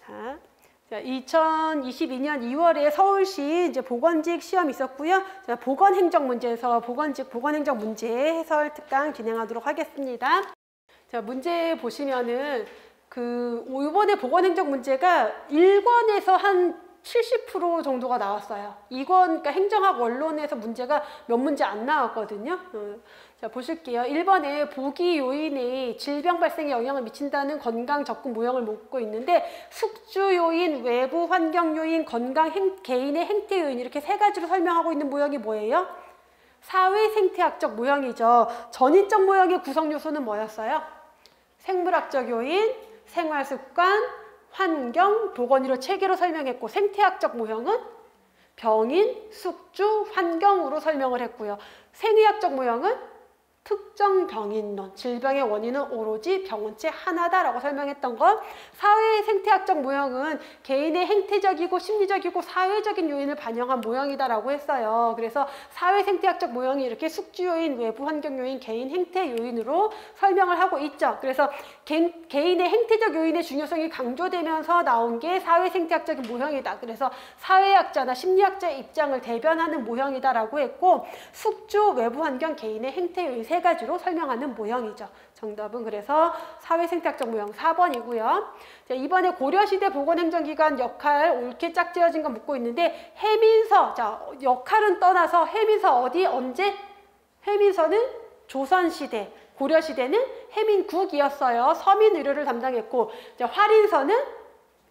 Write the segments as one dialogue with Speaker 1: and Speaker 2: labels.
Speaker 1: 자, 2022년 2월에 서울시 이제 보건직 시험이 있었고요. 자, 보건행정 문제에서 보건행정 문제 해설 특강 진행하도록 하겠습니다. 자, 문제 보시면은 이번에 보건행정 문제가 1권에서 한 70% 정도가 나왔어요. 2권, 그러니까 행정학 원론에서 문제가 몇 문제 안 나왔거든요. 자, 보실게요. 1번에 보기 요인이 질병 발생에 영향을 미친다는 건강 접근 모형을 묻고 있는데, 숙주 요인, 외부 환경 요인, 개인의 행태 요인, 이렇게 세 가지로 설명하고 있는 모형이 뭐예요? 사회 생태학적 모형이죠. 전인적 모형의 구성 요소는 뭐였어요? 생물학적 요인, 생활 습관, 환경, 보건의료 체계로 설명했고, 생태학적 모형은 병인, 숙주, 환경으로 설명을 했고요. 생의학적 모형은 특정 병인론, 질병의 원인은 오로지 병원체 하나다라고 설명했던 것. 사회 생태학적 모형은 개인의 행태적이고 심리적이고 사회적인 요인을 반영한 모형이다라고 했어요. 그래서 사회 생태학적 모형이 이렇게 숙주 요인, 외부 환경 요인, 개인 행태 요인으로 설명을 하고 있죠. 그래서 개인의 행태적 요인의 중요성이 강조되면서 나온 게 사회 생태학적인 모형이다. 그래서 사회학자나 심리학자의 입장을 대변하는 모형이다라고 했고, 숙주, 외부 환경, 개인의 행태 요인 세 가지로 설명하는 모형이죠. 정답은 그래서 사회생태학적 모형 4번이고요. 자, 이번에 고려시대 보건행정기관 역할 옳게 짝지어진 거 묻고 있는데, 해민서, 자, 역할은 떠나서 해민서 어디, 언제? 해민서는 조선시대, 고려시대는 해민국이었어요. 서민의료를 담당했고, 자, 활인서는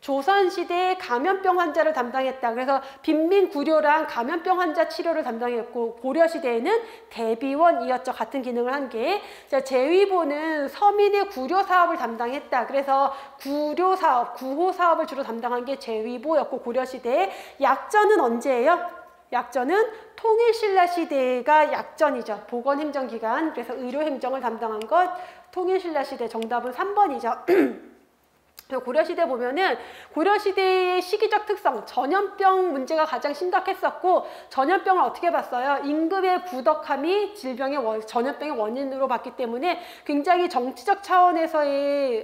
Speaker 1: 조선시대의 감염병 환자를 담당했다. 그래서 빈민구료랑 감염병 환자 치료를 담당했고, 고려시대에는 대비원이었죠. 같은 기능을 한 게. 자, 제위보는 서민의 구료 사업을 담당했다. 그래서 구료 사업, 구호 사업을 주로 담당한 게 제위보였고, 고려시대에. 약전은 언제예요? 약전은 통일신라 시대가 약전이죠. 보건행정기관, 그래서 의료행정을 담당한 것, 통일신라 시대. 정답은 3번이죠. 고려시대 보면은 고려시대의 시기적 특성, 전염병 문제가 가장 심각했었고, 전염병을 어떻게 봤어요? 임금의 부덕함이 전염병의 원인으로 봤기 때문에 굉장히 정치적 차원에서의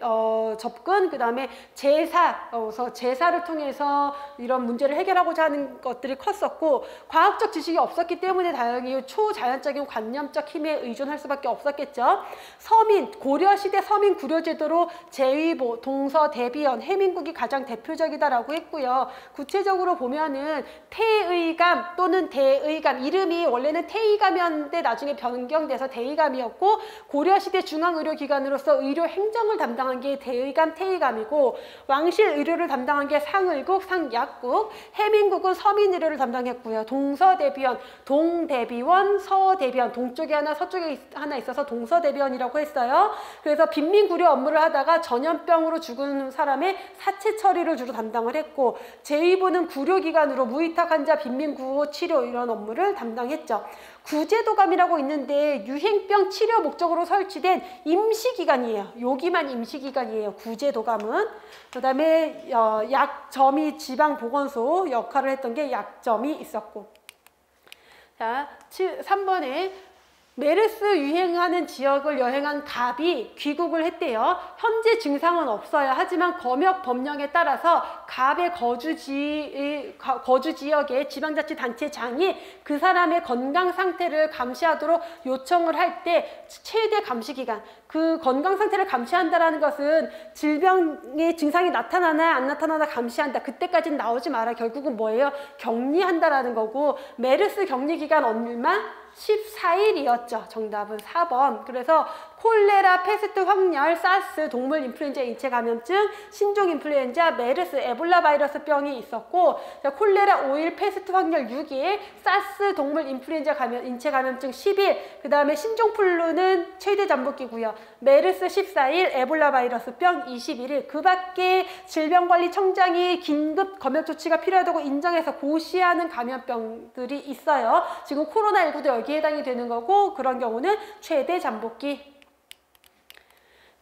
Speaker 1: 접근, 그 다음에 제사를 통해서 이런 문제를 해결하고자 하는 것들이 컸었고, 과학적 지식이 없었기 때문에 다행히 초자연적인 관념적 힘에 의존할 수밖에 없었겠죠. 고려시대 서민 구료제도로 제위보, 동서, 대비원, 해민국이 가장 대표적이다라고 했고요. 구체적으로 보면은 태의감 또는 대의감, 이름이 원래는 태의감이었는데 나중에 변경돼서 대의감이었고, 고려시대 중앙의료기관으로서 의료행정을 담당한 게 대의감, 태의감이고, 왕실 의료를 담당한 게 상의국, 상약국, 해민국은 서민의료를 담당했고요. 동서대비원, 동대비원, 서대비원, 동쪽에 하나, 서쪽에 하나 있어서 동서대비원이라고 했어요. 그래서 빈민구료 업무를 하다가 전염병으로 죽은 사람의 사체 처리를 주로 담당을 했고, 제위보는 구료기관으로 무위탁 환자 빈민구호 치료 이런 업무를 담당했죠. 구제도감이라고 있는데 유행병 치료 목적으로 설치된 임시기관이에요. 여기만 임시기관이에요. 구제도감은. 그 다음에 약점이 지방보건소 역할을 했던 게 약점이 있었고. 자, 3번에 메르스 유행하는 지역을 여행한 갑이 귀국을 했대요. 현재 증상은 없어요. 하지만 검역 법령에 따라서 갑의 거주 지역의 지방자치단체장이 그 사람의 건강 상태를 감시하도록 요청을 할 때 최대 감시기간, 그 건강 상태를 감시한다라는 것은 질병의 증상이 나타나나 안 나타나나 감시한다. 그때까지는 나오지 마라. 결국은 뭐예요? 격리한다라는 거고, 메르스 격리기간 얼마? 14일이었죠. 정답은 4번. 그래서 콜레라, 패스트 확열, 사스, 동물 인플루엔자 인체 감염증, 신종 인플루엔자, 메르스, 에볼라 바이러스 병이 있었고, 콜레라 5일, 패스트 확열 6일, 사스, 동물 인플루엔자 인체 감염증 10일, 그 다음에 신종플루는 최대 잠복기고요. 메르스 14일, 에볼라 바이러스 병 21일. 그 밖에 질병관리청장이 긴급 검역 조치가 필요하다고 인정해서 고시하는 감염병들이 있어요. 지금 코로나19도 여기에 해당이 되는 거고, 그런 경우는 최대 잠복기.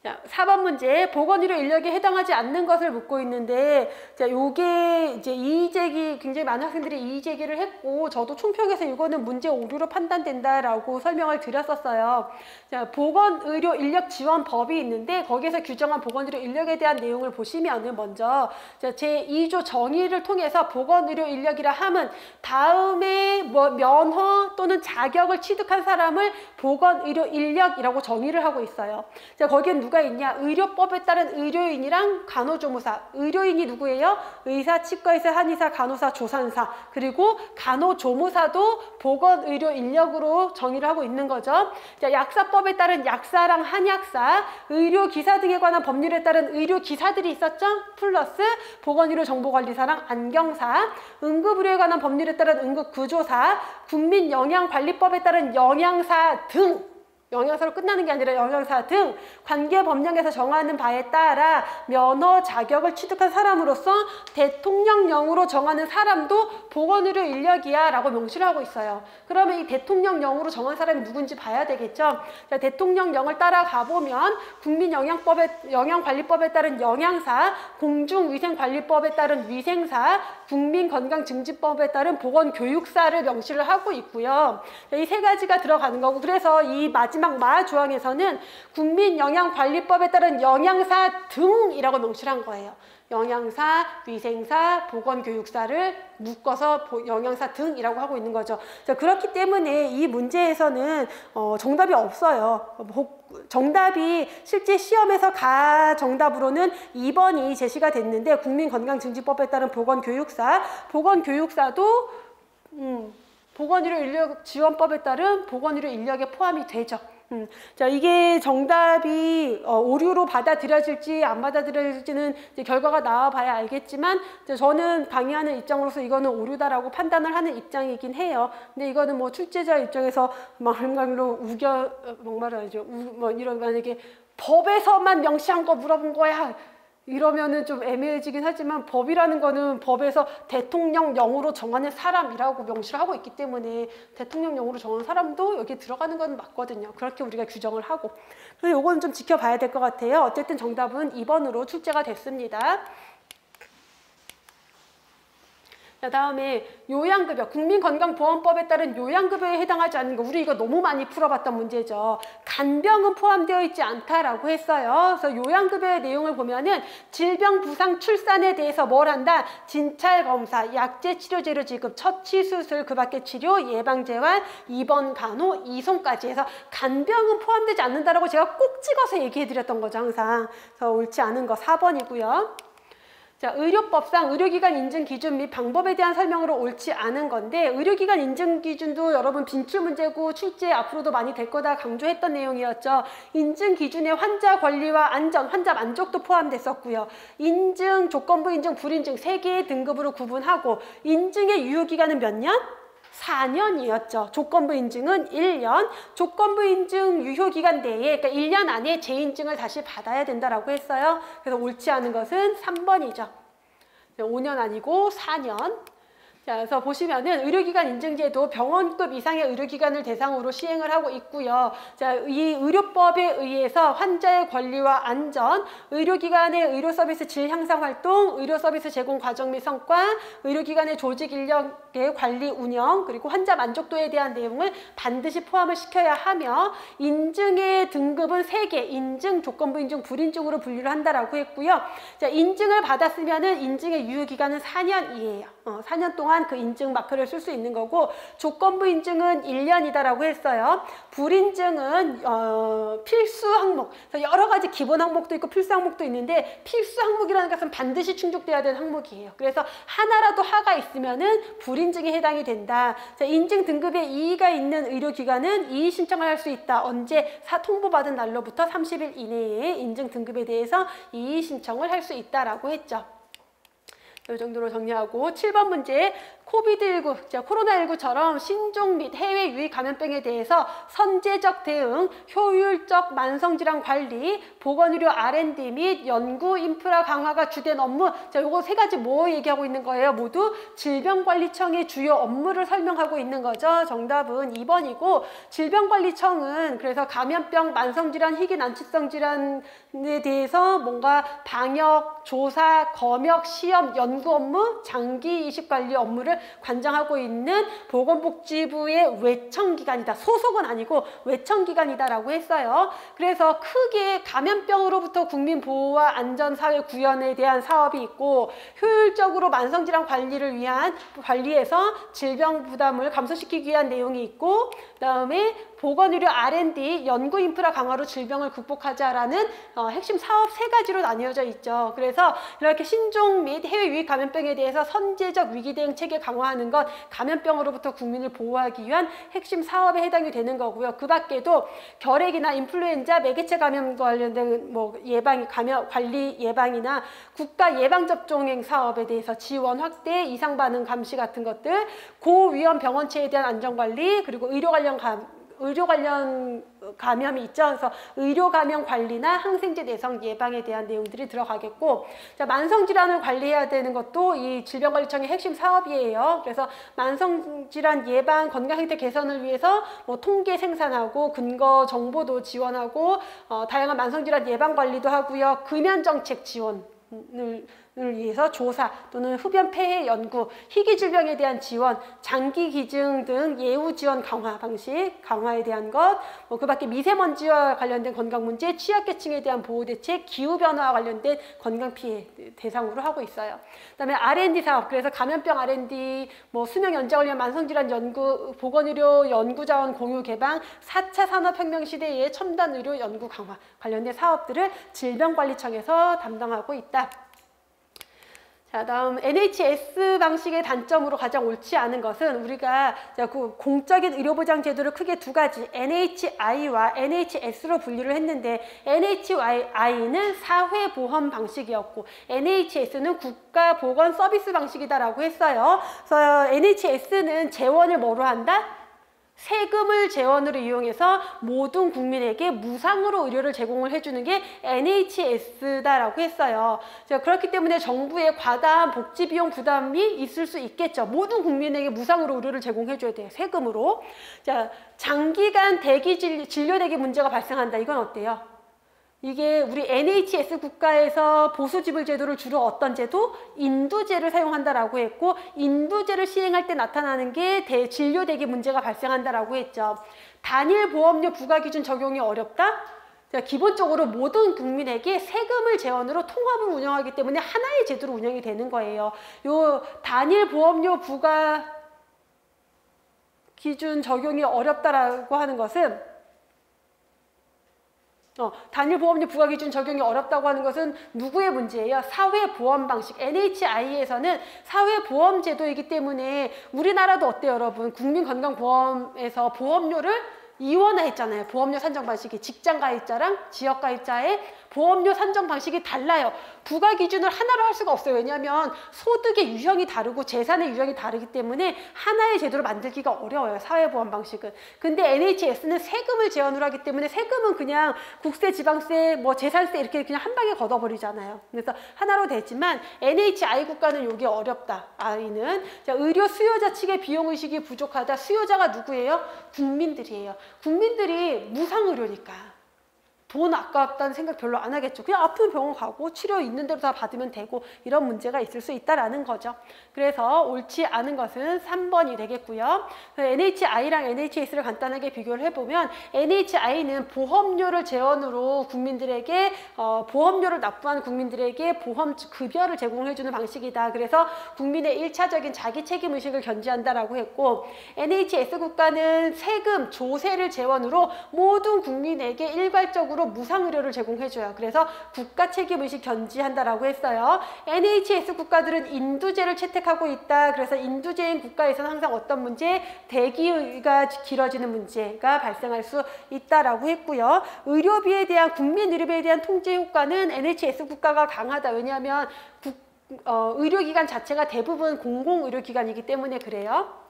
Speaker 1: 자, 4번 문제, 보건의료 인력에 해당하지 않는 것을 묻고 있는데, 자, 요게 이제 이의제기, 굉장히 많은 학생들이 이의제기를 했고, 저도 총평에서 이거는 문제 오류로 판단된다라고 설명을 드렸었어요. 자, 보건의료 인력 지원법이 있는데, 거기에서 규정한 보건의료 인력에 대한 내용을 보시면은 먼저, 자, 제2조 정의를 통해서 보건의료 인력이라 함은 다음에 뭐 면허 또는 자격을 취득한 사람을 보건의료 인력이라고 정의를 하고 있어요. 자, 거기엔 누가 있냐? 의료법에 따른 의료인이랑 간호조무사. 의료인이 누구예요? 의사, 치과의사, 한의사, 간호사, 조산사. 그리고 간호조무사도 보건의료 인력으로 정의를 하고 있는 거죠. 자, 약사법에 따른 약사랑 한약사, 의료기사 등에 관한 법률에 따른 의료기사들이 있었죠? 플러스 보건의료정보관리사랑 안경사, 응급의료에 관한 법률에 따른 응급구조사, 국민영양관리법에 따른 영양사 등, 영양사로 끝나는 게 아니라 영양사 등 관계법령에서 정하는 바에 따라 면허 자격을 취득한 사람으로서 대통령령으로 정하는 사람도 보건의료 인력이야 라고 명시를 하고 있어요. 그러면 이 대통령령으로 정한 사람이 누군지 봐야 되겠죠. 자, 대통령령을 따라가 보면 국민영양관리법에 따른 영양사, 공중위생관리법에 따른 위생사, 국민건강증진법에 따른 보건교육사를 명시를 하고 있고요. 이 세 가지가 들어가는 거고, 그래서 이 마지막 마 조항에서는 국민영양관리법에 따른 영양사 등이라고 명시를 한 거예요. 영양사, 위생사, 보건교육사를 묶어서 영양사 등이라고 하고 있는 거죠. 자, 그렇기 때문에 이 문제에서는 정답이 없어요. 정답이 실제 시험에서 정답으로는 2번이 제시가 됐는데, 국민건강증진법에 따른 보건교육사, 보건교육사도 보건의료 인력 지원법에 따른 보건의료 인력에 포함이 되죠. 자, 이게 정답이 오류로 받아들여질지 안 받아들여질지는 이제 결과가 나와봐야 알겠지만, 이제 저는 강의하는 입장으로서 이거는 오류다라고 판단을 하는 입장이긴 해요. 근데 이거는 뭐 출제자 입장에서 막말로 막말을 하죠. 뭐 이런, 만약에 법에서만 명시한 거 물어본 거야, 이러면은 좀 애매해지긴 하지만, 법이라는 거는 법에서 대통령령으로 정하는 사람이라고 명시를 하고 있기 때문에 대통령령으로 정한 사람도 여기 들어가는 건 맞거든요. 그렇게 우리가 규정을 하고. 그래서 요거는 좀 지켜봐야 될 것 같아요. 어쨌든 정답은 2번으로 출제가 됐습니다. 자, 다음에 요양급여, 국민건강보험법에 따른 요양급여에 해당하지 않는 거, 우리 이거 너무 많이 풀어봤던 문제죠. 간병은 포함되어 있지 않다라고 했어요. 그래서 요양급여의 내용을 보면은 질병, 부상, 출산에 대해서 뭘 한다? 진찰검사, 약제, 치료제료 지급, 처치, 수술, 그 밖에 치료, 예방재활, 입원, 간호, 이송까지 해서 간병은 포함되지 않는다라고 제가 꼭 찍어서 얘기해드렸던 거죠, 항상. 그래서 옳지 않은 거 4번이고요. 자, 의료법상 의료기관 인증 기준 및 방법에 대한 설명으로 옳지 않은 건데, 의료기관 인증 기준도 여러분 빈출 문제고 출제 앞으로도 많이 될 거다 강조했던 내용이었죠. 인증 기준에 환자 권리와 안전, 환자 만족도 포함됐었고요. 인증, 조건부 인증, 불인증 3개의 등급으로 구분하고, 인증의 유효기간은 몇 년? 4년이었죠. 조건부 인증은 1년, 조건부 인증 유효기간 내에, 그러니까 1년 안에 재인증을 다시 받아야 된다라고 했어요. 그래서 옳지 않은 것은 3번이죠. 5년 아니고 4년. 자, 그래서 보시면은 의료기관 인증제도 병원급 이상의 의료기관을 대상으로 시행을 하고 있고요. 자, 이 의료법에 의해서 환자의 권리와 안전, 의료기관의 의료서비스 질 향상 활동, 의료서비스 제공 과정 및 성과, 의료기관의 조직 인력의 관리 운영, 그리고 환자 만족도에 대한 내용을 반드시 포함을 시켜야 하며, 인증의 등급은 3개, 인증, 조건부 인증, 불인증으로 분류를 한다라고 했고요. 자, 인증을 받았으면은 인증의 유효기간은 4년이에요. 4년 동안 그 인증 마크를 쓸 수 있는 거고, 조건부 인증은 1년이다라고 했어요. 불인증은 필수 항목, 여러 가지 기본 항목도 있고 필수 항목도 있는데, 필수 항목이라는 것은 반드시 충족돼야 되는 항목이에요. 그래서 하나라도 하가 있으면은 불인증에 해당이 된다. 자, 인증 등급에 이의가 있는 의료기관은 이의 신청을 할 수 있다. 언제? 통보받은 날로부터 30일 이내에 인증 등급에 대해서 이의 신청을 할 수 있다라고 했죠. 이 정도로 정리하고 7번 문제 코비드19, 코로나19처럼 신종 및 해외 유입 감염병에 대해서 선제적 대응, 효율적 만성질환 관리, 보건의료 R&D 및 연구 인프라 강화가 주된 업무. 자, 요거 세 가지 뭐 얘기하고 있는 거예요? 모두 질병관리청의 주요 업무를 설명하고 있는 거죠. 정답은 2번이고 질병관리청은 그래서 감염병, 만성질환, 희귀 난치성 질환에 대해서 뭔가 방역, 조사, 검역, 시험, 연구 업무, 장기 이식 관리 업무를 관장하고 있는 보건복지부의 외청기관이다. 소속은 아니고 외청기관이다라고 했어요. 그래서 크게 감염병으로부터 국민 보호와 안전사회 구현에 대한 사업이 있고 효율적으로 만성질환 관리에서 질병 부담을 감소시키기 위한 내용이 있고 그다음에 보건의료 R&D, 연구 인프라 강화로 질병을 극복하자라는 핵심 사업 세 가지로 나뉘어져 있죠. 그래서 이렇게 신종 및 해외 유입 감염병에 대해서 선제적 위기 대응 체계 강화하는 것, 감염병으로부터 국민을 보호하기 위한 핵심 사업에 해당이 되는 거고요. 그 밖에도 결핵이나 인플루엔자, 매개체 감염 관련된 감염 관리 예방이나 국가 예방 접종행 사업에 대해서 지원 확대, 이상 반응 감시 같은 것들, 고위험 병원체에 대한 안전 관리, 그리고 의료 관련 감염이 있죠. 그래서 의료 감염 관리나 항생제 내성 예방에 대한 내용들이 들어가겠고, 자, 만성질환을 관리해야 되는 것도 이 질병관리청의 핵심 사업이에요. 그래서 만성질환 예방, 건강 행태 개선을 위해서 통계 생산하고 근거 정보도 지원하고 다양한 만성질환 예방 관리도 하고요. 금연 정책 지원을 위해서 조사 또는 흡연 폐해 연구, 희귀 질병에 대한 지원, 장기 기증 등 예우 지원 강화 방식, 강화에 대한 것, 그 밖에 미세먼지와 관련된 건강 문제, 취약계층에 대한 보호 대책, 기후 변화와 관련된 건강 피해 대상으로 하고 있어요. 그다음에 R&D 사업, 그래서 감염병 R&D, 수명 연장 관련 만성질환 연구, 보건의료 연구자원 공유 개방, 4차 산업혁명 시대의 첨단 의료 연구 강화 관련된 사업들을 질병관리청에서 담당하고 있다. 자, 다음 NHS 방식의 단점으로 가장 옳지 않은 것은 우리가 그 공적인 의료보장 제도를 크게 두 가지 NHI와 NHS로 분류를 했는데 NHI는 사회보험 방식이었고 NHS는 국가보건 서비스 방식이다라고 했어요. 그래서 NHS는 재원을 뭐로 한다? 세금을 재원으로 이용해서 모든 국민에게 무상으로 의료를 제공을 해주는 게 NHS다라고 했어요. 자, 그렇기 때문에 정부의 과다한 복지 비용 부담이 있을 수 있겠죠. 모든 국민에게 무상으로 의료를 제공해줘야 돼요. 세금으로. 자, 장기간 진료 대기 문제가 발생한다. 이건 어때요? 이게 우리 NHS 국가에서 보수지불 제도를 주로 어떤 제도? 인두제를 사용한다라고 했고 인두제를 시행할 때 나타나는 게 진료 대기 문제가 발생한다라고 했죠. 단일 보험료 부과 기준 적용이 어렵다? 기본적으로 모든 국민에게 세금을 재원으로 통합을 운영하기 때문에 하나의 제도로 운영이 되는 거예요. 요 단일 보험료 부과 기준 적용이 어렵다라고 하는 것은 단일 보험료 부과 기준 적용이 어렵다고 하는 것은 누구의 문제예요? 사회보험 방식. NHI에서는 사회보험 제도이기 때문에 우리나라도 어때요, 여러분? 국민건강보험에서 보험료를 이원화했잖아요. 보험료 산정 방식이 직장가입자랑 지역가입자의 보험료 산정 방식이 달라요. 부과 기준을 하나로 할 수가 없어요. 왜냐하면 소득의 유형이 다르고 재산의 유형이 다르기 때문에 하나의 제도를 만들기가 어려워요. 사회보험 방식은. 근데 NHS는 세금을 재원으로 하기 때문에 세금은 그냥 국세, 지방세, 재산세 이렇게 그냥 한 방에 걷어버리잖아요. 그래서 하나로 되지만 NHI 국가는 이게 어렵다. I는 자, 의료 수요자 측의 비용의식이 부족하다. 수요자가 누구예요? 국민들이에요. 국민들이 무상의료니까. 돈 아깝다는 생각 별로 안 하겠죠. 그냥 아픈 병원 가고 치료 있는 대로 다 받으면 되고 이런 문제가 있을 수 있다라는 거죠. 그래서 옳지 않은 것은 3번이 되겠고요. NHI랑 NHS를 간단하게 비교를 해보면 NHI는 보험료를 재원으로 국민들에게 보험료를 납부한 국민들에게 보험 급여를 제공해주는 방식이다. 그래서 국민의 1차적인 자기 책임의식을 견지한다라고 했고 NHS 국가는 세금, 조세를 재원으로 모든 국민에게 일괄적으로 무상의료를 제공해줘요. 그래서 국가 책임의식 견지한다라고 했어요. NHS 국가들은 인두제를 채택하고 있다. 그래서 인두제인 국가에서는 항상 어떤 문제? 대기가 길어지는 문제가 발생할 수 있다라고 했고요. 의료비에 대한 국민 의료비에 대한 통제 효과는 NHS 국가가 강하다. 왜냐하면 의료기관 자체가 대부분 공공의료기관이기 때문에 그래요.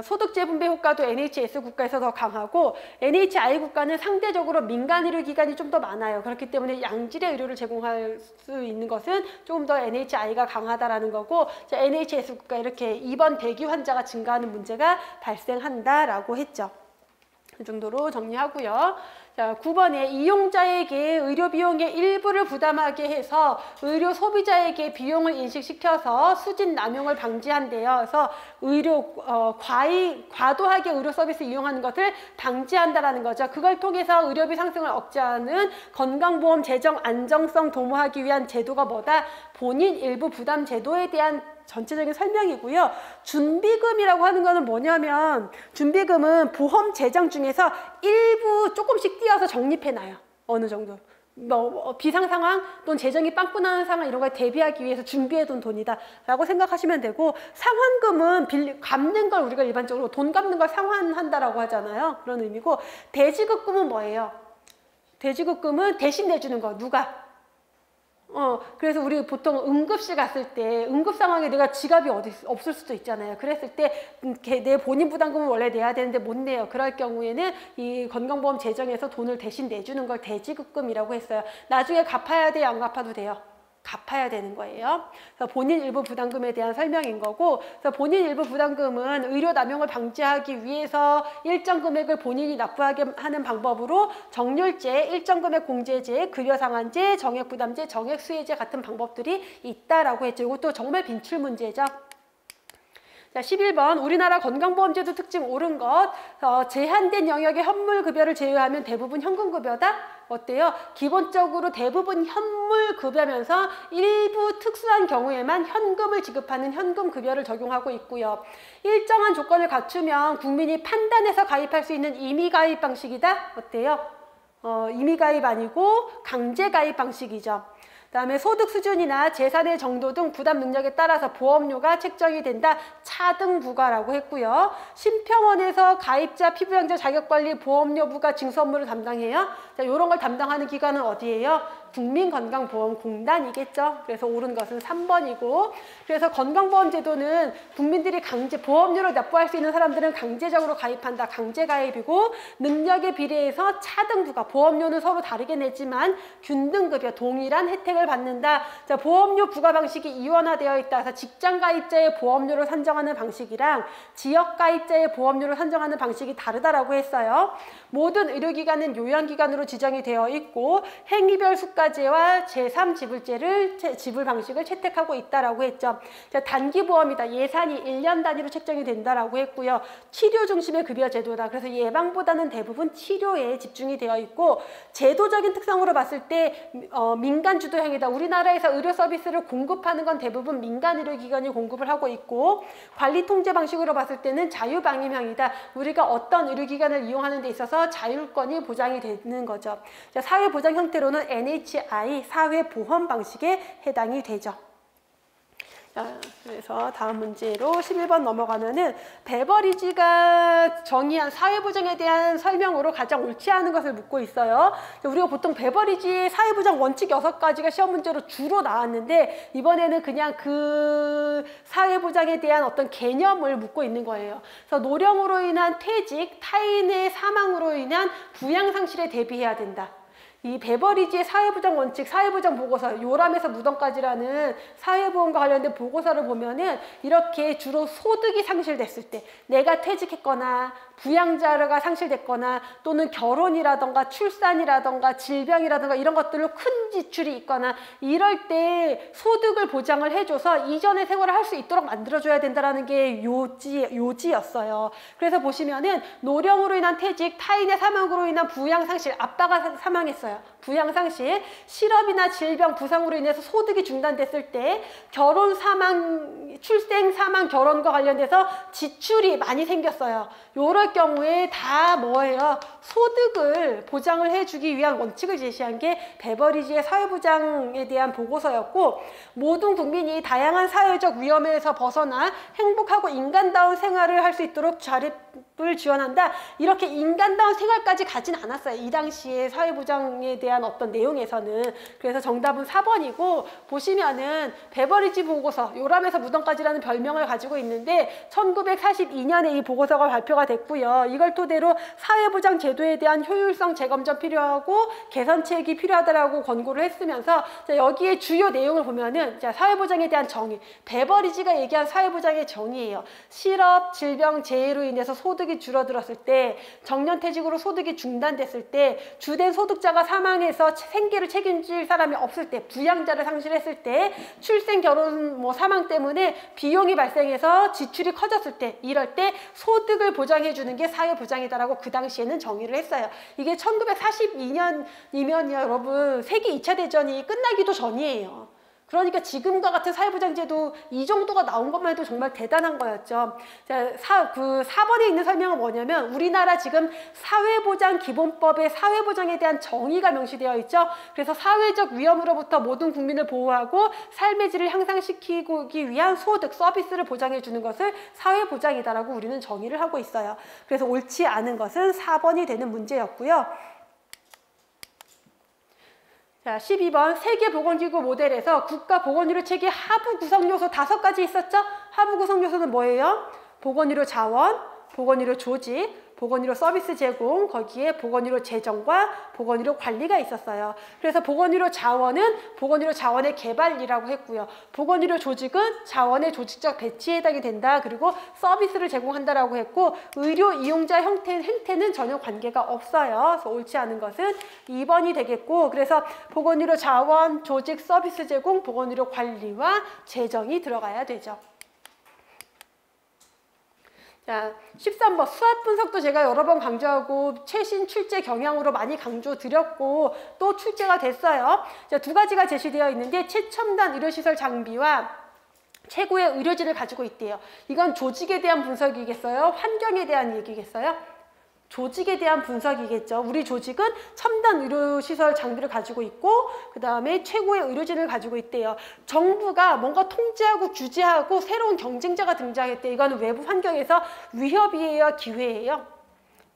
Speaker 1: 소득 재분배 효과도 NHS 국가에서 더 강하고 NHI 국가는 상대적으로 민간 의료기관이 좀 더 많아요. 그렇기 때문에 양질의 의료를 제공할 수 있는 것은 조금 더 NHI가 강하다라는 거고, NHS 국가 이렇게 입원 대기 환자가 증가하는 문제가 발생한다라고 했죠. 이 정도로 정리하고요. 자, 9번에 이용자에게 의료 비용의 일부를 부담하게 해서 의료 소비자에게 비용을 인식시켜서 수진 남용을 방지한대요. 그래서 과도하게 의료 서비스 이용하는 것을 방지한다라는 거죠. 그걸 통해서 의료비 상승을 억제하는 건강보험 재정 안정성 도모하기 위한 제도가 뭐다? 본인 일부 부담 제도에 대한 전체적인 설명이고요. 준비금이라고 하는 거는 뭐냐면, 준비금은 보험 재정 중에서 일부 조금씩 띄어서 적립해놔요. 어느 정도. 비상 상황 또는 재정이 빵꾸나는 상황 이런 거에 대비하기 위해서 준비해둔 돈이다 라고 생각하시면 되고, 상환금은 갚는 걸 우리가 일반적으로 돈 갚는 걸 상환한다라고 하잖아요. 그런 의미고, 대지급금은 뭐예요? 대지급금은 대신 내주는 거. 누가? 그래서 우리 보통 응급실 갔을 때 응급 상황에 내가 지갑이 없을 수도 있잖아요. 그랬을 때 내 본인 부담금을 원래 내야 되는데 못 내요. 그럴 경우에는 이 건강보험 재정에서 돈을 대신 내주는 걸 대지급금이라고 했어요. 나중에 갚아야 돼요? 안 갚아도 돼요? 갚아야 되는 거예요. 그래서 본인 일부 부담금에 대한 설명인 거고, 그래서 본인 일부 부담금은 의료 남용을 방지하기 위해서 일정 금액을 본인이 납부하게 하는 방법으로 정률제, 일정 금액 공제제, 급여상한제, 정액부담제, 정액수혜제 같은 방법들이 있다라고 했죠. 이것도 정말 빈출 문제죠. 자, 11번 우리나라 건강보험제도 특징 옳은 것. 제한된 영역의 현물급여를 제외하면 대부분 현금급여다. 어때요? 기본적으로 대부분 현물급여면서 일부 특수한 경우에만 현금을 지급하는 현금급여를 적용하고 있고요. 일정한 조건을 갖추면 국민이 판단해서 가입할 수 있는 임의가입 방식이다. 어때요? 임의가입 아니고 강제가입 방식이죠. 그다음에 소득 수준이나 재산의 정도 등 부담 능력에 따라서 보험료가 책정이 된다. 차등 부과라고 했고요. 심평원에서 가입자 피부양자 자격관리 보험료 부과 징수 업무를 담당해요. 자, 이런 걸 담당하는 기관은 어디예요? 국민건강보험공단이겠죠. 그래서 옳은 것은 3번이고, 그래서 건강보험제도는 국민들이 보험료를 납부할 수 있는 사람들은 강제적으로 가입한다. 강제가입이고, 능력에 비례해서 차등부가, 보험료는 서로 다르게 내지만 균등급여, 동일한 혜택을 받는다. 자, 보험료 부과 방식이 이원화되어 있다. 그래서 직장가입자의 보험료를 산정하는 방식이랑 지역가입자의 보험료를 산정하는 방식이 다르다라고 했어요. 모든 의료기관은 요양기관으로 지정이 되어 있고, 행위별 수가제와 제3지불제를 지불 방식을 채택하고 있다라고 했죠. 자, 단기보험이다. 예산이 1년 단위로 책정이 된다라고 했고요. 치료 중심의 급여 제도다. 그래서 예방보다는 대부분 치료에 집중이 되어 있고, 제도적인 특성으로 봤을 때 민간 주도형이다. 우리나라에서 의료 서비스를 공급하는 건 대부분 민간 의료기관이 공급을 하고 있고, 관리 통제 방식으로 봤을 때는 자유방임형이다. 우리가 어떤 의료기관을 이용하는 데 있어서 자율권이 보장이 되는 거죠. 자, 사회보장 형태로는 NHI 사회보험 방식에 해당이 되죠. 그래서 다음 문제로 11번 넘어가면은 베버리지가 정의한 사회보장에 대한 설명으로 가장 옳지 않은 것을 묻고 있어요. 우리가 보통 베버리지의 사회보장 원칙 6가지가 시험 문제로 주로 나왔는데, 이번에는 그냥 그 사회보장에 대한 어떤 개념을 묻고 있는 거예요. 그래서 노령으로 인한 퇴직, 타인의 사망으로 인한 부양상실에 대비해야 된다. 이 베버리지의 사회보장 원칙, 사회보장 보고서, 요람에서 무덤까지라는 사회보험과 관련된 보고서를 보면은 이렇게 주로 소득이 상실됐을 때, 내가 퇴직했거나 부양자가 상실됐거나 또는 결혼이라던가 출산이라던가 질병이라던가 이런 것들로 큰 지출이 있거나 이럴 때 소득을 보장을 해줘서 이전의 생활을 할 수 있도록 만들어줘야 된다는 게 요지였어요. 그래서 보시면은 노령으로 인한 퇴직, 타인의 사망으로 인한 부양상실, 아빠가 사망했어요. 부양상실, 실업이나 질병, 부상으로 인해서 소득이 중단됐을 때 결혼, 사망, 출생, 사망, 결혼과 관련돼서 지출이 많이 생겼어요. 요럴 경우에 다 뭐예요? 소득을 보장을 해주기 위한 원칙을 제시한 게 베버리지의 사회보장에 대한 보고서였고, 모든 국민이 다양한 사회적 위험에서 벗어나 행복하고 인간다운 생활을 할 수 있도록 자립을 지원한다. 이렇게 인간다운 생활까지 가진 않았어요. 이 당시에 사회보장에 대한 대한 어떤 내용에서는. 그래서 정답은 4번이고, 보시면은 베버리지 보고서, 요람에서 무덤까지라는 별명을 가지고 있는데 1942년에 이 보고서가 발표가 됐고요. 이걸 토대로 사회보장 제도에 대한 효율성 재검토 필요하고 개선책이 필요하다라고 권고를 했으면서, 자, 여기에 주요 내용을 보면은, 자, 사회보장에 대한 정의, 베버리지가 얘기한 사회보장의 정의예요. 실업, 질병, 재해로 인해서 소득이 줄어들었을 때, 정년퇴직으로 소득이 중단됐을 때, 주된 소득자가 사망해서 생계를 책임질 사람이 없을 때, 부양자를 상실했을 때, 출생, 결혼, 사망 때문에 비용이 발생해서 지출이 커졌을 때, 이럴 때 소득을 보장해 주는 게 사회보장이다라고 그 당시에는 정의를 했어요. 이게 1942년이면 여러분 세계 2차 대전이 끝나기도 전이에요. 그러니까 지금과 같은 사회보장제도 이 정도가 나온 것만 해도 정말 대단한 거였죠. 자, 4번에 있는 설명은 뭐냐면, 우리나라 지금 사회보장기본법에 사회보장에 대한 정의가 명시되어 있죠. 그래서 사회적 위험으로부터 모든 국민을 보호하고 삶의 질을 향상시키기 위한 소득, 서비스를 보장해 주는 것을 사회보장이다라고 우리는 정의를 하고 있어요. 그래서 옳지 않은 것은 4번이 되는 문제였고요. 자, 12번 세계보건기구 모델에서 국가보건의료 체계 하부 구성 요소 5가지 있었죠? 하부 구성 요소는 뭐예요? 보건의료 자원, 보건의료 조직, 보건의료 서비스 제공, 거기에 보건의료 재정과 보건의료 관리가 있었어요. 그래서 보건의료 자원은 보건의료 자원의 개발이라고 했고요. 보건의료 조직은 자원의 조직적 배치에 해당이 된다. 그리고 서비스를 제공한다라고 했고, 의료 이용자 행태는 전혀 관계가 없어요. 그래서 옳지 않은 것은 2번이 되겠고, 그래서 보건의료 자원, 조직, 서비스 제공, 보건의료 관리와 재정이 들어가야 되죠. 자, 13번 수학 분석도 제가 여러 번 강조하고 최신 출제 경향으로 많이 강조드렸고 또 출제가 됐어요. 자, 2가지가 제시되어 있는데, 최첨단 의료시설 장비와 최고의 의료진을 가지고 있대요. 이건 조직에 대한 분석이겠어요? 환경에 대한 얘기겠어요? 조직에 대한 분석이겠죠. 우리 조직은 첨단 의료시설 장비를 가지고 있고, 그 다음에 최고의 의료진을 가지고 있대요. 정부가 뭔가 통제하고 규제하고 새로운 경쟁자가 등장했대요. 이거는 외부 환경에서 위협이에요, 기회예요?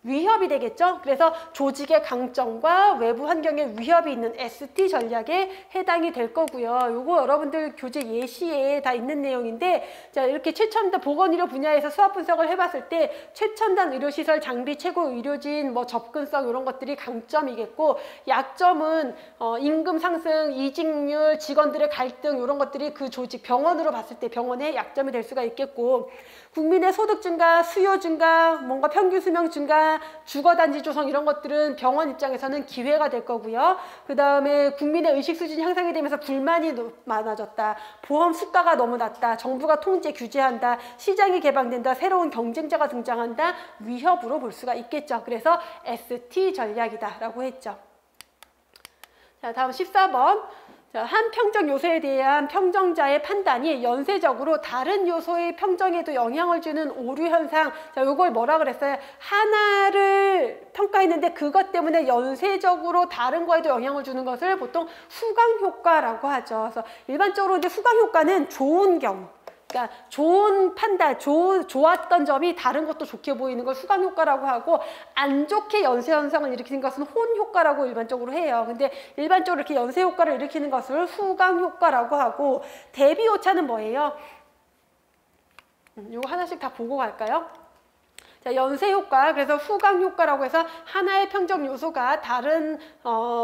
Speaker 1: 위협이 되겠죠. 그래서 조직의 강점과 외부 환경에 위협이 있는 ST 전략에 해당이 될 거고요. 요거 여러분들 교재 예시에 다 있는 내용인데, 자, 이렇게 최첨단 보건의료 분야에서 수학 분석을 해봤을 때 최첨단 의료시설 장비, 최고 의료진, 접근성 이런 것들이 강점이겠고, 약점은 임금 상승, 이직률, 직원들의 갈등 이런 것들이 그 조직, 병원으로 봤을 때 병원의 약점이 될 수가 있겠고, 국민의 소득 증가, 수요 증가, 뭔가 평균 수명 증가, 주거단지 조성 이런 것들은 병원 입장에서는 기회가 될 거고요. 그 다음에 국민의 의식 수준이 향상이 되면서 불만이 많아졌다. 보험 수가가 너무 낮다. 정부가 통제 규제한다. 시장이 개방된다. 새로운 경쟁자가 등장한다. 위협으로 볼 수가 있겠죠. 그래서 ST 전략이다라고 했죠. 자, 다음 14번. 자, 한 평정 요소에 대한 평정자의 판단이 연쇄적으로 다른 요소의 평정에도 영향을 주는 오류 현상. 자, 요걸 뭐라 그랬어요? 하나를 평가했는데 그것 때문에 연쇄적으로 다른 거에도 영향을 주는 것을 보통 후광 효과라고 하죠. 그래서 일반적으로 이제 후광 효과는 좋은 경우, 그러니까 좋은 판단, 좋았던 점이 다른 것도 좋게 보이는 걸 후광 효과라고 하고, 안 좋게 연쇄 현상을 일으키는 것은 혼 효과라고 일반적으로 해요. 근데 일반적으로 이렇게 연쇄 효과를 일으키는 것을 후광 효과라고 하고, 대비 오차는 뭐예요? 이거 하나씩 다 보고 갈까요? 자, 연쇄 효과, 그래서 후광 효과라고 해서 하나의 평정 요소가 다른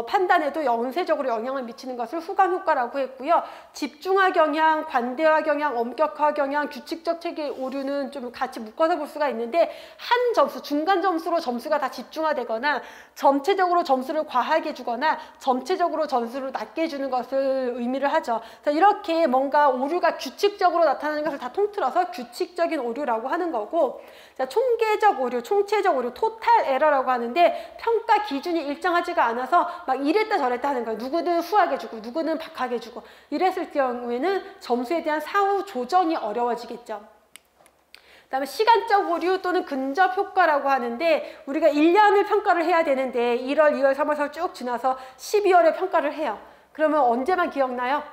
Speaker 1: 판단에도 연쇄적으로 영향을 미치는 것을 후광 효과라고 했고요. 집중화 경향, 관대화 경향, 엄격화 경향, 규칙적 체계 오류는 좀 같이 묶어서 볼 수가 있는데, 한 점수, 중간 점수로 점수가 다 집중화되거나 전체적으로 점수를 과하게 주거나 전체적으로 점수를 낮게 주는 것을 의미를 하죠. 자, 이렇게 뭔가 오류가 규칙적으로 나타나는 것을 다 통틀어서 규칙적인 오류라고 하는 거고, 자, 총계적 오류, 총체적 오류, 토탈 에러라고 하는데, 평가 기준이 일정하지가 않아서 막 이랬다 저랬다 하는 거예요. 누구는 후하게 주고 누구는 박하게 주고, 이랬을 경우에는 점수에 대한 사후 조정이 어려워지겠죠. 그 다음에 시간적 오류 또는 근접 효과라고 하는데, 우리가 1년을 평가를 해야 되는데 1월, 2월, 3월, 4월 쭉 지나서 12월에 평가를 해요. 그러면 언제만 기억나요?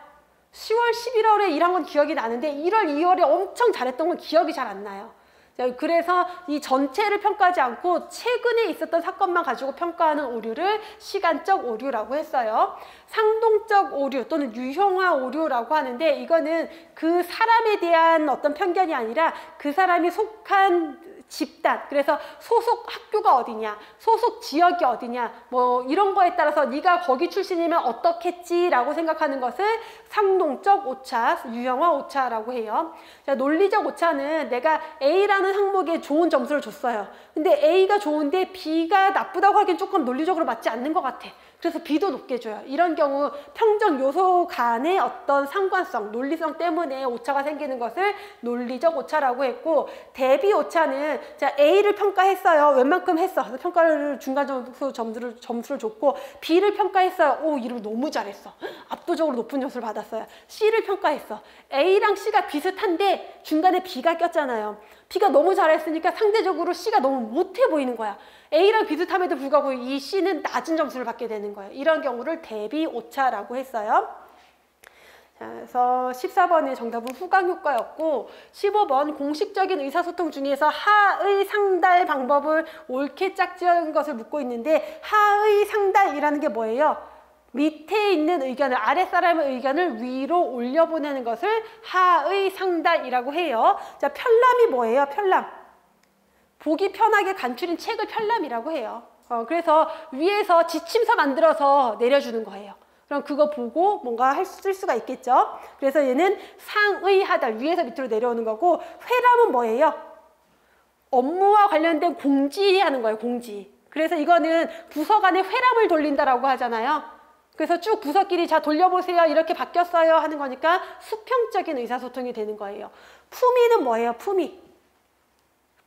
Speaker 1: 10월, 11월에 일한 건 기억이 나는데 1월, 2월에 엄청 잘했던 건 기억이 잘 안 나요. 자, 그래서 이 전체를 평가하지 않고 최근에 있었던 사건만 가지고 평가하는 오류를 시간적 오류라고 했어요. 상동적 오류 또는 유형화 오류라고 하는데, 이거는 그 사람에 대한 어떤 편견이 아니라 그 사람이 속한 집단, 그래서 소속 학교가 어디냐, 소속 지역이 어디냐, 뭐 이런 거에 따라서 네가 거기 출신이면 어떻겠지라고 생각하는 것을 상동적 오차, 유형화 오차라고 해요. 자, 논리적 오차는 내가 A라는 항목에 좋은 점수를 줬어요. 근데 A가 좋은데 B가 나쁘다고 하기엔 조금 논리적으로 맞지 않는 것 같아. 그래서 B도 높게 줘요. 이런 경우 평정 요소 간의 어떤 상관성, 논리성 때문에 오차가 생기는 것을 논리적 오차라고 했고, 대비 오차는 자, A를 평가했어요. 웬만큼 했어. 그래서 평가를 중간 점수를 줬고, B를 평가했어요. 오, 이를 너무 잘했어. 압도적으로 높은 점수를 받았어요. C를 평가했어. A랑 C가 비슷한데 중간에 B가 꼈잖아요. B가 너무 잘했으니까 상대적으로 C가 너무 못해 보이는 거야. A랑 비슷함에도 불구하고 이 C는 낮은 점수를 받게 되는 거예요. 이런 경우를 대비 오차라고 했어요. 자, 그래서 14번의 정답은 후광 효과였고, 15번 공식적인 의사소통 중에서 하의 상달 방법을 옳게 짝지은 것을 묻고 있는데, 하의 상달이라는 게 뭐예요? 밑에 있는 의견을, 아랫사람의 의견을 위로 올려보내는 것을 하의 상달이라고 해요. 자, 편람이 뭐예요? 편람. 보기 편하게 간추린 책을 편람이라고 해요. 그래서 위에서 지침서 만들어서 내려주는 거예요. 그럼 그거 보고 뭔가 쓸 수가 있겠죠. 그래서 얘는 상의 하달, 위에서 밑으로 내려오는 거고, 회람은 뭐예요? 업무와 관련된 공지하는 거예요. 공지. 그래서 이거는 부서 간에 회람을 돌린다라고 하잖아요. 그래서 쭉 부서끼리 자 돌려보세요, 이렇게 바뀌었어요 하는 거니까 수평적인 의사소통이 되는 거예요. 품위는 뭐예요?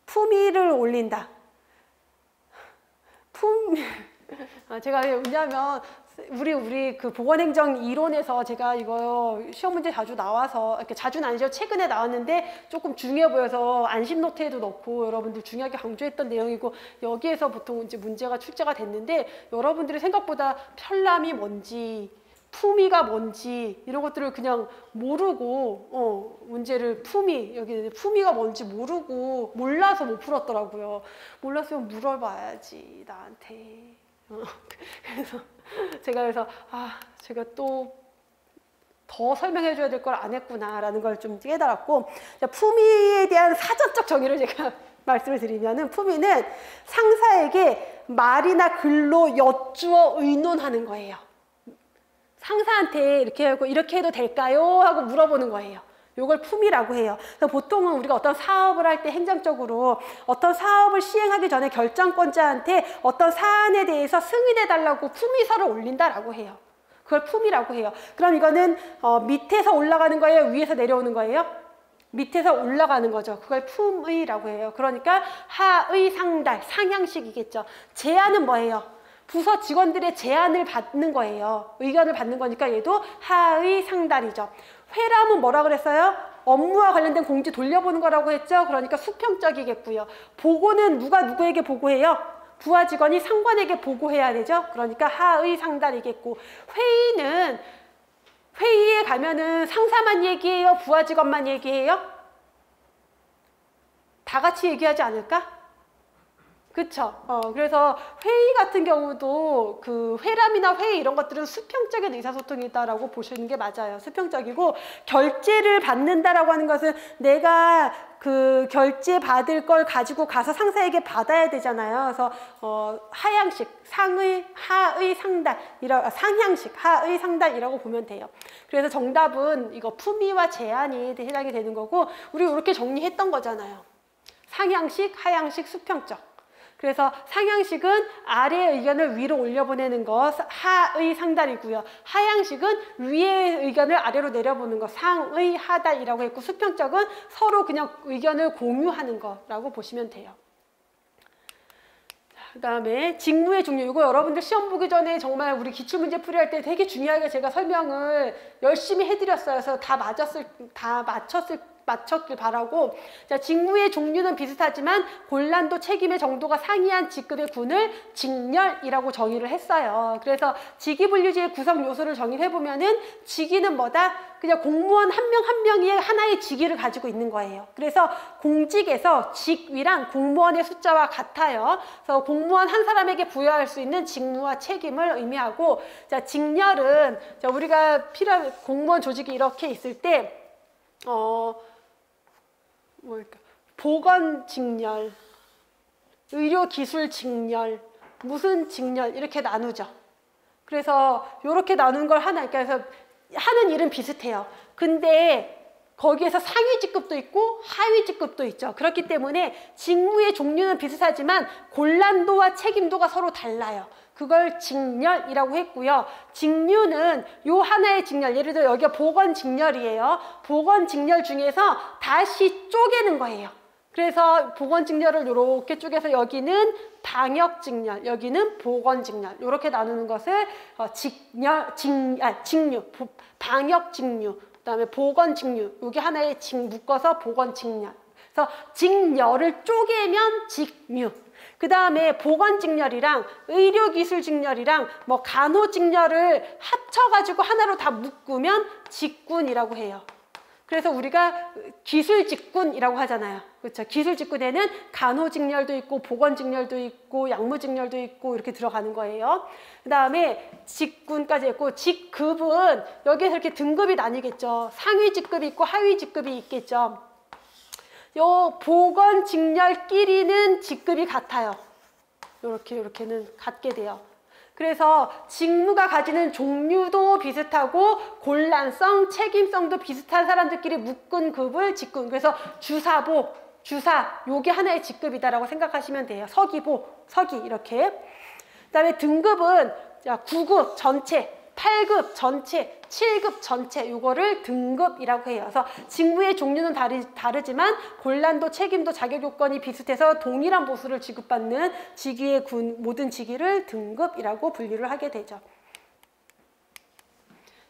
Speaker 1: 품위를 올린다. 제가 왜냐면 우리 그 보건행정 이론에서 제가 이거 시험 문제 자주 나와서, 이렇게 자주는 아니죠. 최근에 나왔는데 조금 중요해 보여서 안심 노트에도 넣고 여러분들 중요하게 강조했던 내용이고, 여기에서 보통 이제 문제가 출제가 됐는데, 여러분들이 생각보다 편람이 뭔지, 품위가 뭔지 이런 것들을 그냥 모르고 문제를 여기 품위가 뭔지 모르고 몰라서 못 풀었더라고요. 몰랐으면 물어봐야지 나한테. 그래서 제가 제가 또 더 설명해 줘야 될 걸 안 했구나라는 걸 좀 깨달았고, 품위에 대한 사전적 정의를 제가 말씀을 드리면은, 품위는 상사에게 말이나 글로 여쭈어 의논하는 거예요. 상사한테 이렇게 하고 이렇게 해도 될까요? 하고 물어보는 거예요. 이걸 품위라고 해요. 그래서 보통은 우리가 어떤 사업을 할 때 행정적으로 어떤 사업을 시행하기 전에 결정권자한테 어떤 사안에 대해서 승인해달라고 품위서를 올린다라고 해요. 그걸 품위라고 해요. 그럼 이거는 밑에서 올라가는 거예요? 위에서 내려오는 거예요? 밑에서 올라가는 거죠. 그걸 품의라고 해요. 그러니까 하의 상달, 상향식이겠죠. 제안은 뭐예요? 부서 직원들의 제안을 받는 거예요. 의견을 받는 거니까 얘도 하의 상달이죠. 회람은 뭐라 그랬어요? 업무와 관련된 공지 돌려보는 거라고 했죠. 그러니까 수평적이겠고요. 보고는 누가 누구에게 보고해요? 부하 직원이 상관에게 보고해야 되죠. 그러니까 하의 상달이겠고, 회의는 회의에 가면은 상사만 얘기해요? 부하 직원만 얘기해요? 다 같이 얘기하지 않을까? 그쵸. 그래서 회의 같은 경우도 그 회람이나 회의 이런 것들은 수평적인 의사소통이다라고 보시는 게 맞아요. 수평적이고, 결제를 받는다라고 하는 것은 내가 그 결제 받을 걸 가지고 가서 상사에게 받아야 되잖아요. 그래서 하향식, 하의 상달, 상향식, 하의 상달이라고 보면 돼요. 그래서 정답은 이거 품위와 제한이 해당이 되는 거고, 우리 이렇게 정리했던 거잖아요. 상향식, 하향식, 수평적. 그래서 상향식은 아래의 의견을 위로 올려보내는 것, 하의 상달이고요. 하향식은 위의 의견을 아래로 내려보는 것, 상의 하달이라고 했고, 수평적은 서로 그냥 의견을 공유하는 거라고 보시면 돼요. 그 다음에 직무의 종류. 이거 여러분들 시험 보기 전에 정말 우리 기출문제 풀이할 때 되게 중요하게 제가 설명을 열심히 해드렸어요. 그래서 다 맞췄길 바라고. 자, 직무의 종류는 비슷하지만 곤란도 책임의 정도가 상이한 직급의 군을 직렬이라고 정의를 했어요. 그래서 직위분류제의 구성 요소를 정의를 해보면은 직위는 뭐다? 그냥 공무원 한 명 한 명이 하나의 직위를 가지고 있는 거예요. 그래서 공직에서 직위랑 공무원의 숫자와 같아요. 그래서 공무원 한 사람에게 부여할 수 있는 직무와 책임을 의미하고, 자, 직렬은, 자, 우리가 공무원 조직이 이렇게 있을 때, 뭘까? 보건 직렬, 의료 기술 직렬, 무슨 직렬 이렇게 나누죠. 그래서 이렇게 나눈 걸 하나, 그래서 하는 일은 비슷해요. 근데 거기에서 상위 직급도 있고 하위 직급도 있죠. 그렇기 때문에 직무의 종류는 비슷하지만 곤란도와 책임도가 서로 달라요. 그걸 직렬이라고 했고요. 직류는 요 하나의 직렬, 예를 들어 여기가 보건 직렬이에요. 보건 직렬 중에서 다시 쪼개는 거예요. 그래서 보건 직렬을 이렇게 쪼개서 여기는 방역 직렬, 여기는 보건 직렬, 이렇게 나누는 것을 직류, 방역 직류, 그다음에 보건 직류, 여기 하나의 묶어서 보건 직렬. 그래서 직렬을 쪼개면 직류. 그 다음에 보건 직렬이랑 의료기술 직렬이랑 뭐 간호 직렬을 합쳐가지고 하나로 다 묶으면 직군이라고 해요. 그래서 우리가 기술 직군이라고 하잖아요. 그렇죠? 기술 직군에는 간호 직렬도 있고 보건 직렬도 있고 약무 직렬도 있고 이렇게 들어가는 거예요. 그 다음에 직군까지 있고, 직급은 여기에서 이렇게 등급이 나뉘겠죠. 상위 직급이 있고 하위 직급이 있겠죠. 요 보건 직렬끼리는 직급이 같아요. 요렇게는 같게 돼요. 그래서 직무가 가지는 종류도 비슷하고 곤란성, 책임성도 비슷한 사람들끼리 묶은 급을 직군. 그래서 주사보, 주사, 요게 하나의 직급이다라고 생각하시면 돼요. 서기보, 서기 이렇게. 그다음에 등급은 9급 전체, 8급 전체, 7급 전체, 요거를 등급이라고 해요. 그래서 직무의 종류는 다르지만 곤란도, 책임도, 자격 요건이 비슷해서 동일한 보수를 지급받는 직위의 모든 직위를 등급이라고 분류를 하게 되죠.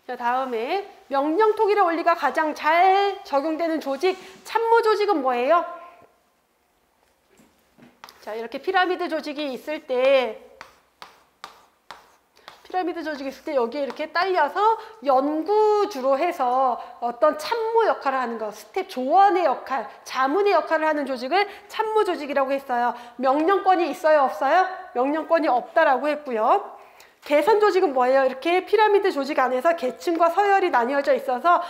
Speaker 1: 자, 다음에 명령 통일의 원리가 가장 잘 적용되는 조직, 참모 조직은 뭐예요? 자, 이렇게 피라미드 조직이 있을 때 여기에 이렇게 딸려서 연구주로 해서 어떤 참모 역할을 하는 거, 스텝 조언의 역할, 자문의 역할을 하는 조직을 참모 조직이라고 했어요. 명령권이 있어요, 없어요? 명령권이 없다라고 했고요. 개선 조직은 뭐예요? 이렇게 피라미드 조직 안에서 계층과 서열이 나뉘어져 있어서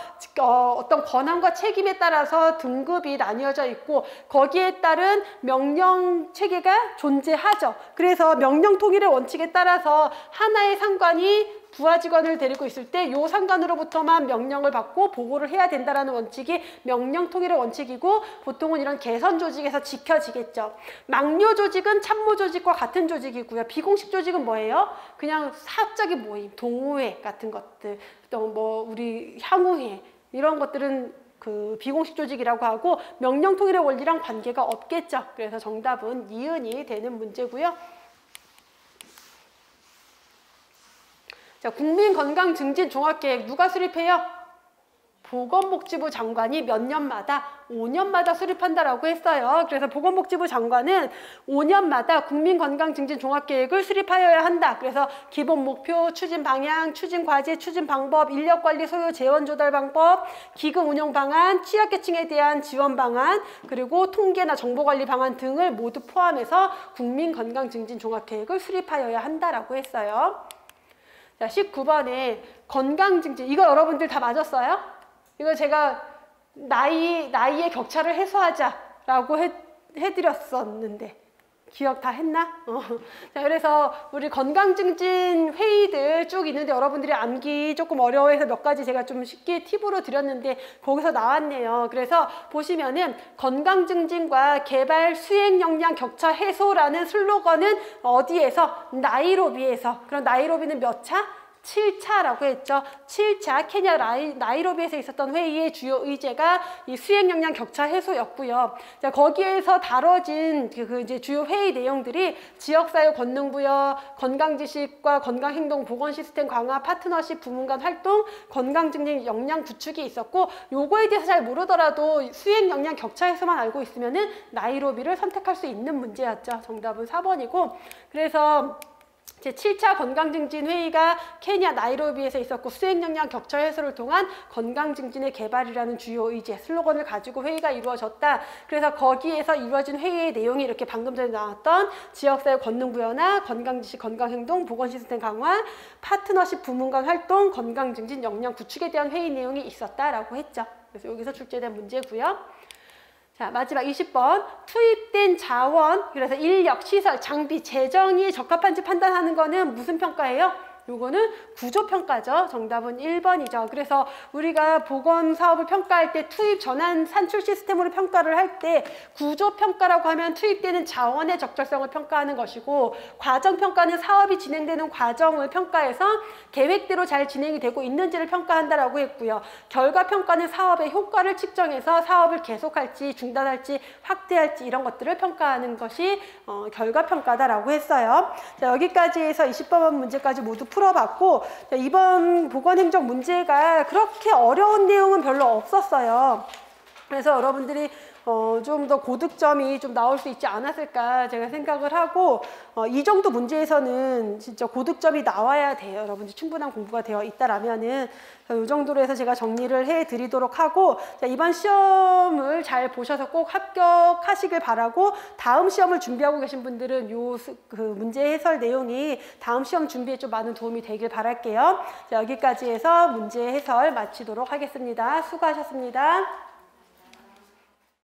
Speaker 1: 어떤 권한과 책임에 따라서 등급이 나뉘어져 있고, 거기에 따른 명령 체계가 존재하죠. 그래서 명령 통일의 원칙에 따라서 하나의 상관이 부하 직원을 데리고 있을 때 요 상관으로부터만 명령을 받고 보고를 해야 된다라는 원칙이 명령 통일의 원칙이고, 보통은 이런 개선 조직에서 지켜지겠죠. 막료 조직은 참모 조직과 같은 조직이고요. 비공식 조직은 뭐예요? 그냥 사업적인 모임, 동호회 같은 것들, 또 뭐 우리 향후회 이런 것들은 그 비공식 조직이라고 하고 명령 통일의 원리랑 관계가 없겠죠. 그래서 정답은 니은이 되는 문제고요. 자, 국민건강증진종합계획 누가 수립해요? 보건복지부 장관이 몇 년마다? 5년마다 수립한다라고 했어요. 그래서 보건복지부 장관은 5년마다 국민건강증진종합계획을 수립하여야 한다. 그래서 기본 목표, 추진 방향, 추진 과제, 추진 방법, 인력관리 소요 재원 조달 방법, 기금 운영 방안, 취약계층에 대한 지원 방안, 그리고 통계나 정보관리 방안 등을 모두 포함해서 국민건강증진종합계획을 수립하여야 한다라고 했어요. 자, 19번에 건강증진, 이거 여러분들 다 맞았어요? 이거 제가 나이의 격차를 해소하자라고 해드렸었는데 기억 다 했나? 자, 그래서 우리 건강증진 회의들 쭉 있는데 여러분들이 암기 조금 어려워해서 몇 가지 제가 좀 쉽게 팁으로 드렸는데 거기서 나왔네요. 그래서 보시면은 건강증진과 개발 수행 역량 격차 해소라는 슬로건은 어디에서? 나이로비에서. 그럼 나이로비는 몇 차? 7차라고 했죠. 7차 케냐 나이로비에서 있었던 회의의 주요 의제가 이 수행 역량 격차 해소였고요. 자, 거기에서 다뤄진 이제 주요 회의 내용들이 지역사회 권능부여, 건강지식과 건강행동 보건 시스템 강화, 파트너십 부문 간 활동, 건강증진 역량 구축이 있었고, 요거에 대해서 잘 모르더라도 수행 역량 격차 해소만 알고 있으면은 나이로비를 선택할 수 있는 문제였죠. 정답은 4번이고, 그래서 제7차 건강증진회의가 케냐 나이로비에서 있었고 수행역량 격차 해소를 통한 건강증진의 개발이라는 주요 의제, 슬로건을 가지고 회의가 이루어졌다. 그래서 거기에서 이루어진 회의의 내용이 이렇게 방금 전에 나왔던 지역사회 권능부여나 건강지식, 건강행동, 보건시스템 강화, 파트너십 부문 간 활동, 건강증진 역량 구축에 대한 회의 내용이 있었다라고 했죠. 그래서 여기서 출제된 문제고요. 자, 마지막 20번. 투입된 자원, 그래서 인력, 시설, 장비, 재정이 적합한지 판단하는 거는 무슨 평가예요? 요거는 구조평가죠. 정답은 1번이죠. 그래서 우리가 보건사업을 평가할 때 투입 전환 산출 시스템으로 평가를 할 때 구조평가라고 하면 투입되는 자원의 적절성을 평가하는 것이고, 과정평가는 사업이 진행되는 과정을 평가해서 계획대로 잘 진행이 되고 있는지를 평가한다라고 했고요. 결과평가는 사업의 효과를 측정해서 사업을 계속할지 중단할지 확대할지 이런 것들을 평가하는 것이 결과평가다라고 했어요. 자, 여기까지 해서 20번 문제까지 모두 풀어봤고, 이번 보건행정 문제가 그렇게 어려운 내용은 별로 없었어요. 그래서 여러분들이 좀 더 고득점이 좀 나올 수 있지 않았을까 제가 생각을 하고, 이 정도 문제에서는 진짜 고득점이 나와야 돼요. 여러분들 충분한 공부가 되어 있다라면은 이 정도로 해서 제가 정리를 해드리도록 하고, 자, 이번 시험을 잘 보셔서 꼭 합격하시길 바라고, 다음 시험을 준비하고 계신 분들은 그 문제 해설 내용이 다음 시험 준비에 좀 많은 도움이 되길 바랄게요. 자, 여기까지 해서 문제 해설 마치도록 하겠습니다. 수고하셨습니다.